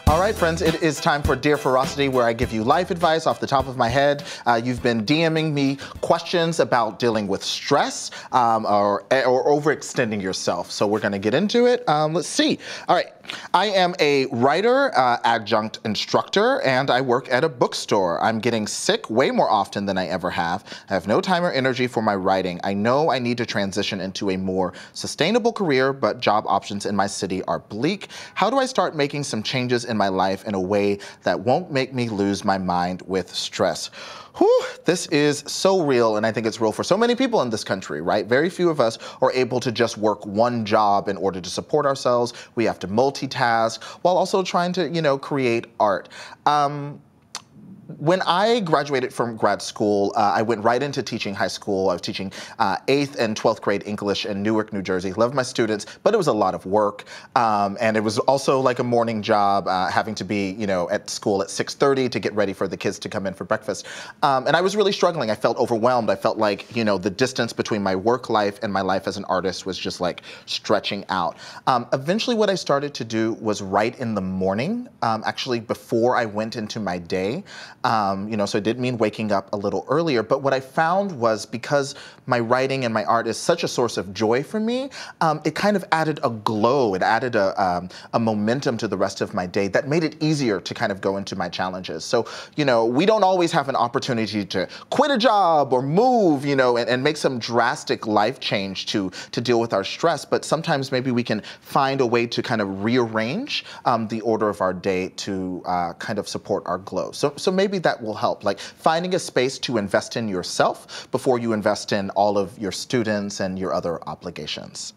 All right, friends, it is time for Dear Ferocity, where I give you life advice off the top of my head. You've been DMing me questions about dealing with stress or overextending yourself. So we're going to get into it. Let's see. All right. I am a writer, adjunct instructor, and I work at a bookstore. I'm getting sick way more often than I ever have. I have no time or energy for my writing. I know I need to transition into a more sustainable career, but job options in my city are bleak. How do I start making some changes in my life in a way that won't make me lose my mind with stress? Whew, this is so real, and I think it's real for so many people in this country, right? Very few of us are able to just work one job in order to support ourselves. We have to multitask while also trying to, create art. When I graduated from grad school, I went right into teaching high school. I was teaching 8th and 12th grade English in Newark, New Jersey. Loved my students, but it was a lot of work. And it was also like a morning job, having to be, at school at 6:30 to get ready for the kids to come in for breakfast. And I was really struggling. I felt overwhelmed. I felt like, the distance between my work life and my life as an artist was just like stretching out. Eventually what I started to do was write in the morning, actually before I went into my day. So it did mean waking up a little earlier, but what I found was because my writing and my art is such a source of joy for me, it kind of added a glow, it added a momentum to the rest of my day that made it easier to kind of go into my challenges. So, we don't always have an opportunity to quit a job or move, and make some drastic life change to deal with our stress, but sometimes maybe we can find a way to kind of rearrange the order of our day to kind of support our glow. So maybe that will help, like finding a space to invest in yourself before you invest in all of your students and your other obligations.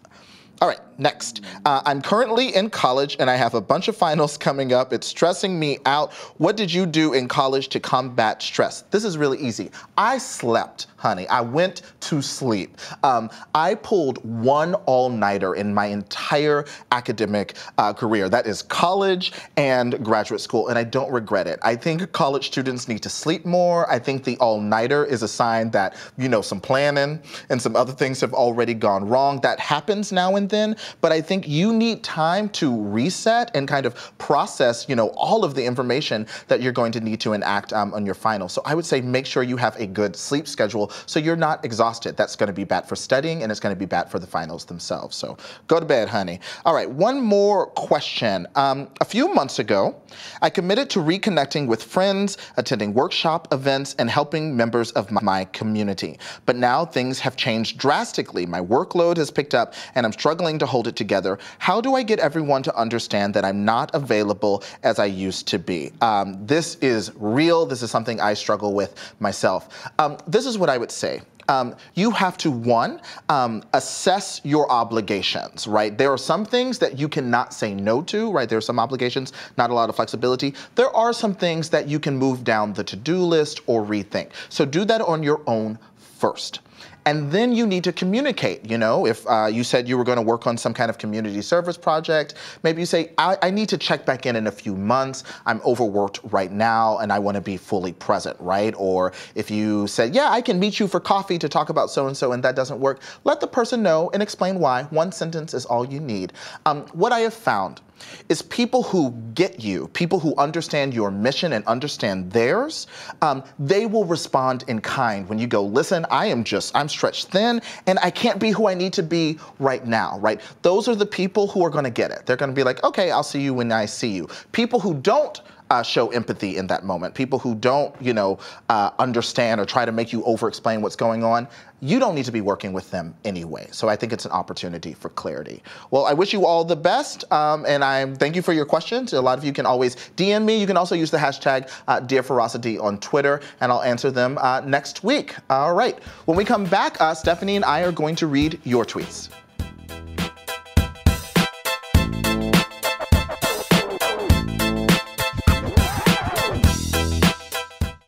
All right, next. I'm currently in college and I have a bunch of finals coming up. It's stressing me out. What did you do in college to combat stress? This is really easy. I slept, honey. I went to sleep. I pulled one all-nighter in my entire academic career. That is college and graduate school, and I don't regret it. I think college students need to sleep more. I think the all-nighter is a sign that, some planning and some other things have already gone wrong. That happens now and then, but I think you need time to reset and kind of process, all of the information that you're going to need to enact on your final. So I would say make sure you have a good sleep schedule so you're not exhausted. That's going to be bad for studying and it's going to be bad for the finals themselves. So go to bed, honey. All right, one more question. A few months ago, I committed to reconnecting with friends, attending workshop events, and helping members of my community. But now things have changed drastically. My workload has picked up and I'm struggling to hold it together. How do I get everyone to understand that I'm not available as I used to be? This is real. This is something I struggle with myself. This is what I would say. You have to, one, assess your obligations, right? There are some things that you cannot say no to, right? There are some obligations, not a lot of flexibility. There are some things that you can move down the to-do list or rethink. So do that on your own first. And then you need to communicate, if you said you were going to work on some kind of community service project, maybe you say, I need to check back in a few months. I'm overworked right now and I want to be fully present, right? Or if you said, yeah, I can meet you for coffee to talk about so-and-so and that doesn't work, let the person know and explain why. One sentence is all you need. What I have found is people who get you, people who understand your mission and understand theirs, they will respond in kind when you go, listen, I'm stretched thin and I can't be who I need to be right now, right? Those are the people who are going to get it. They're going to be like, okay, I'll see you when I see you. People who don't show empathy in that moment, people who don't, understand or try to make you over-explain what's going on, you don't need to be working with them anyway. So I think it's an opportunity for clarity. Well, I wish you all the best, and I thank you for your questions. A lot of you can always DM me. You can also use the hashtag DearFerocity on Twitter, and I'll answer them next week. All right. When we come back, Stephanie and I are going to read your tweets.